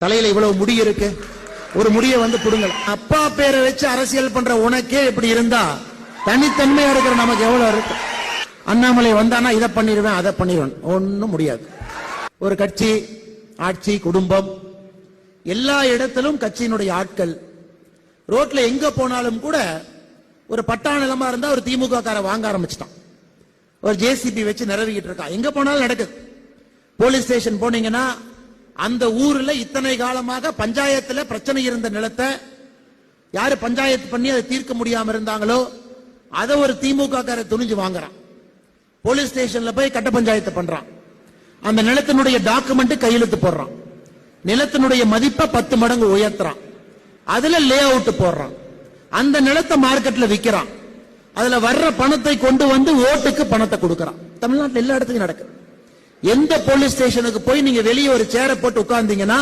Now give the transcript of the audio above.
தலையில இவ்வளவு முடி இருக்கு, ஒரு முடிய வந்து புடுங்க. அப்பா பேரை வச்சு அரசியல் பண்ற உனக்கே இப்படி இருந்தா தனித்தன்மையா இருக்கிற நமக்கு எவ்வளவு இருக்கு? அண்ணாமலை வந்தானா இதை பண்ணிடுவேன் அதை பண்ணிடுவேன், ஒன்னும் முடியாது. ஒரு கட்சி, ஆட்சி, குடும்பம், எல்லா இடத்திலும் கட்சியினுடைய ஆட்கள். ரோட்ல எங்க போனாலும் கூட ஒரு பட்டா நிலமா இருந்தா ஒரு திமுக கார வாங்க ஆரம்பிச்சிட்டான், ஒரு ஜேசிபி வச்சு நிரவிக்கிட்டு இருக்கான். எங்க போனாலும் நடக்குது. போலீஸ் ஸ்டேஷன் போனீங்கன்னா அந்த ஊர்ல இத்தனை காலமாக பஞ்சாயத்துல பிரச்சனை இருந்த நிலத்தை யாரு பஞ்சாயத்து பண்ணி அதை தீர்க்க முடியாம இருந்தாங்களோ அதை ஒரு திமுக கார துணிஞ்சு வாங்குறான். போலீஸ் ஸ்டேஷன்ல போய் கட்ட பஞ்சாயத்து பண்றான். அந்த நிலத்தினுடைய டாக்குமெண்ட் கையெழுத்து போடுறான். நிலத்தினுடைய மதிப்பை 10 மடங்கு உயர்த்துறான். அதுல லே அவுட் போடுறான். அந்த நிலத்தை மார்க்கெட்ல விற்கிறான். அதுல வர்ற பணத்தை கொண்டு வந்து ஓட்டுக்கு பணத்தை கொடுக்கறான். தமிழ்நாட்டில் எல்லா இடத்துக்கும் நடக்குது. எந்த போலீஸ் ஸ்டேஷனுக்கு போய் நீங்க வெளியே ஒரு சேரை போட்டு உட்கார்ந்தீங்கன்னா